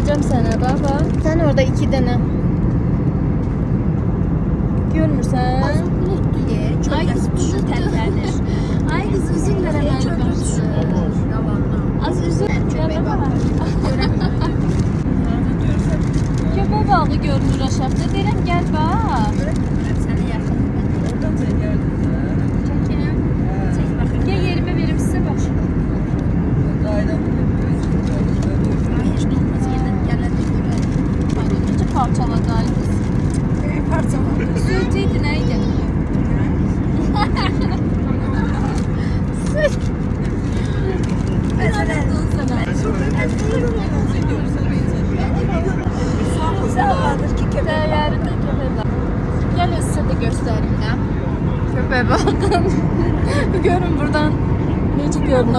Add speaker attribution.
Speaker 1: göstereceğim sana baba. Sen orada 2 tane. Görmürsən?
Speaker 2: Bulutlu ye.
Speaker 1: Ay kız bulut terlenir. Ay kız üzümler hemen başlı. Az üzüm. Köpek balığı. Köpek balığı görünür aşağıda. Deyirəm gel bak.
Speaker 2: Seni yakın.
Speaker 3: Oradan çekerdin de.
Speaker 2: Çekim. Çek bakayım.
Speaker 1: Gel yerime verim size bak.
Speaker 3: Dayıdan
Speaker 2: Ay hiç dolmaz yerden gelene göre.
Speaker 1: Hadi necə parçaladı ay kız.
Speaker 2: Parçalandı.
Speaker 1: Sütüydü neydi? Süt.
Speaker 2: Mesela. Sağladır ki köpek.
Speaker 1: Değerinde köpek balığı. Gel size de göstereyim ya. Köpek bakın. Görün buradan necə görünür.